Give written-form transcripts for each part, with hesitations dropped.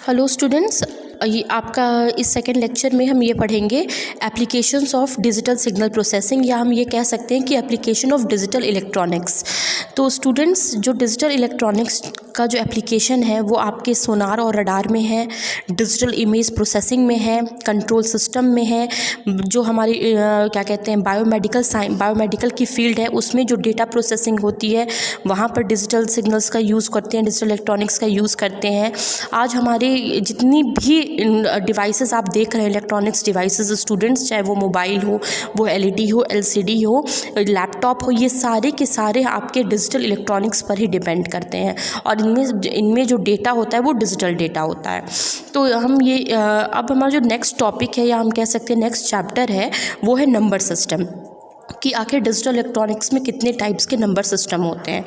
Hello students, ये आपका इस सेकेंड लेक्चर में हम ये पढ़ेंगे applications of digital signal processing, या हम ये कह सकते हैं कि एप्लीकेशन ऑफ डिजिटल इलेक्ट्रॉनिक्स। तो स्टूडेंट्स, जो डिजिटल इलेक्ट्रॉनिक्स का जो एप्लीकेशन है वो आपके सोनार और रडार में है, डिजिटल इमेज प्रोसेसिंग में है, कंट्रोल सिस्टम में है, जो हमारी क्या कहते हैं बायोमेडिकल की फील्ड है उसमें जो डेटा प्रोसेसिंग होती है वहाँ पर डिजिटल सिग्नल्स का यूज़ करते हैं, डिजिटल इलेक्ट्रॉनिक्स का यूज़ करते हैं। आज हमारे जितनी भी डिवाइसेस आप देख रहे हैं, इलेक्ट्रॉनिक्स डिवाइसेस स्टूडेंट्स, चाहे वो मोबाइल हो, वो एलईडी हो, एलसीडी हो, लैपटॉप हो, ये सारे के सारे आपके डिजिटल इलेक्ट्रॉनिक्स पर ही डिपेंड करते हैं और इनमें जो डेटा होता है वो डिजिटल डेटा होता है। तो हम ये अब हमारा जो नेक्स्ट टॉपिक है, या हम कह सकते हैं नेक्स्ट चैप्टर है, वो है नंबर सिस्टम, कि आखिर डिजिटल इलेक्ट्रॉनिक्स में कितने टाइप्स के नंबर सिस्टम होते हैं।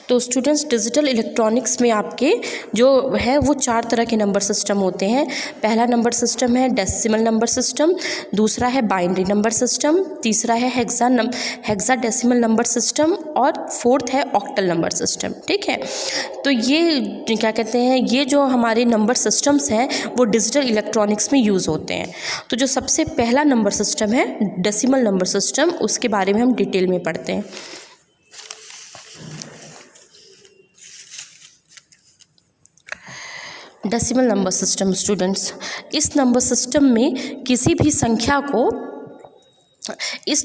तो स्टूडेंट्स, डिजिटल इलेक्ट्रॉनिक्स में आपके जो है वो 4 तरह के नंबर सिस्टम होते हैं। पहला नंबर सिस्टम है डेसिमल नंबर सिस्टम, दूसरा है बाइनरी नंबर सिस्टम, तीसरा है हेक्साडेसिमल नंबर सिस्टम और फोर्थ है ऑक्टल नंबर सिस्टम। ठीक है, तो ये क्या कहते हैं, ये जो हमारे नंबर सिस्टम्स हैं वो डिजिटल इलेक्ट्रॉनिक्स में यूज़ होते हैं। तो जो सबसे पहला नंबर सिस्टम है डेसिमल नंबर सिस्टम, उसके बारे में हम डिटेल में पढ़ते हैं। डेसिमल नंबर सिस्टम स्टूडेंट्स, इस नंबर सिस्टम में किसी भी संख्या को इस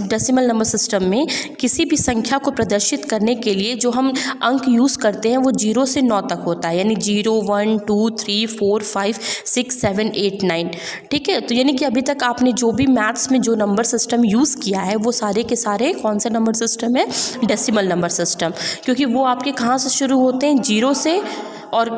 डेसिमल नंबर सिस्टम में किसी भी संख्या को प्रदर्शित करने के लिए जो हम अंक यूज़ करते हैं वो 0 से 9 तक होता है, यानी 0, 1, 2, 3, 4, 5, 6, 7, 8, 9। ठीक है, तो यानी कि अभी तक आपने जो भी मैथ्स में जो नंबर सिस्टम यूज़ किया है वो सारे के सारे कौन सा नंबर सिस्टम है? डेसिमल नंबर सिस्टम, क्योंकि वो आपके कहाँ से शुरू होते हैं? 0 से, और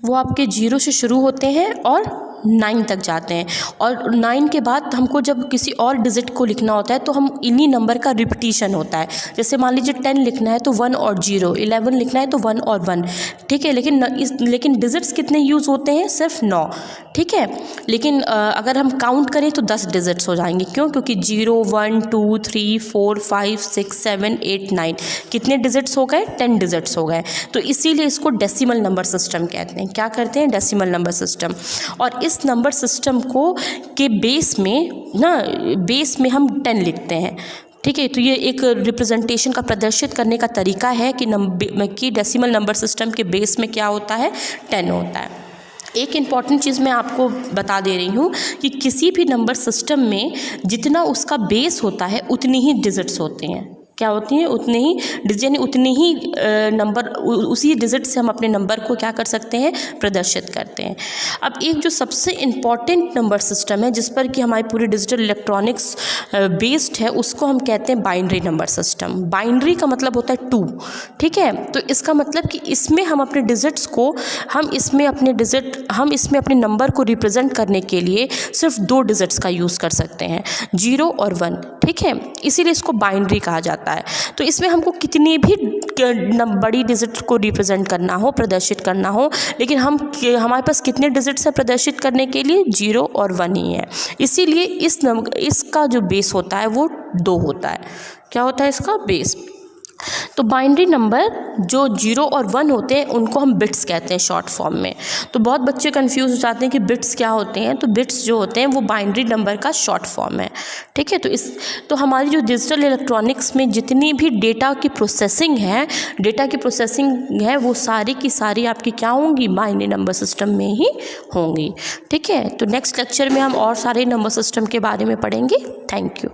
वो आपके 0 से शुरू होते हैं और 9 तक जाते हैं। और 9 के बाद हमको जब किसी और डिजिट को लिखना होता है तो हम इन्हीं नंबर का रिपीटिशन होता है। जैसे मान लीजिए 10 लिखना है तो 1 और 0, 11 लिखना है तो 1 और 1। ठीक है, लेकिन डिजिट्स कितने यूज़ होते हैं? सिर्फ 9। ठीक है, लेकिन अगर हम काउंट करें तो 10 डिजिट्स हो जाएंगे। क्यों? क्योंकि 0, 1, 2, 3, 4, 5, 6, 7, 8, 9 कितने डिजिट्स हो गए? 10 डिजिट्स हो गए। तो इसीलिए इसको डेसिमल नंबर सिस्टम कहते हैं। क्या करते हैं? Decimal number system. और इस नंबर सिस्टम को के बेस में हम 10 लिखते हैं। ठीक है, तो ये एक रिप्रेजेंटेशन का प्रदर्शित करने का तरीका है कि डेसिमल नंबर सिस्टम के बेस में क्या होता है? 10 होता है। एक इम्पॉर्टेंट चीज़ मैं आपको बता दे रही हूँ कि किसी भी नंबर सिस्टम में जितना उसका बेस होता है उतनी ही डिजिट्स होते हैं। क्या होती हैं? उतने ही यानी उतने ही नंबर, उसी डिजिट से हम अपने नंबर को क्या कर सकते हैं? प्रदर्शित करते हैं। अब एक जो सबसे इम्पॉर्टेंट नंबर सिस्टम है जिस पर कि हमारी पूरी डिजिटल इलेक्ट्रॉनिक्स बेस्ड है, उसको हम कहते हैं बाइनरी नंबर सिस्टम। बाइनरी का मतलब होता है 2। ठीक है, तो इसका मतलब कि इसमें हम अपने डिजिट्स को हम इसमें अपने नंबर को रिप्रेजेंट करने के लिए सिर्फ 2 डिजिट्स का यूज़ कर सकते हैं, 0 और 1। ठीक है, इसीलिए इसको बाइनरी कहा जाता है। तो इसमें हमको कितनी भी बड़ी डिजिट को रिप्रेजेंट करना हो, प्रदर्शित करना हो, लेकिन हमारे पास कितने डिजिट्स है प्रदर्शित करने के लिए? 0 और 1 ही है। इसीलिए इसका जो बेस होता है वो 2 होता है। क्या होता है इसका? बेस। तो बाइनरी नंबर जो 0 और 1 होते हैं उनको हम बिट्स कहते हैं शॉर्ट फॉर्म में। तो बहुत बच्चे कंफ्यूज हो जाते हैं कि बिट्स क्या होते हैं। तो बिट्स जो होते हैं वो बाइनरी नंबर का शॉर्ट फॉर्म है। ठीक है, तो हमारी जो डिजिटल इलेक्ट्रॉनिक्स में जितनी भी डेटा की प्रोसेसिंग है वो सारी की सारी आपकी क्या होंगी? बाइनरी नंबर सिस्टम में ही होंगी। ठीक है, तो नेक्स्ट लेक्चर में हम और सारे नंबर सिस्टम के बारे में पढ़ेंगे। Thank you.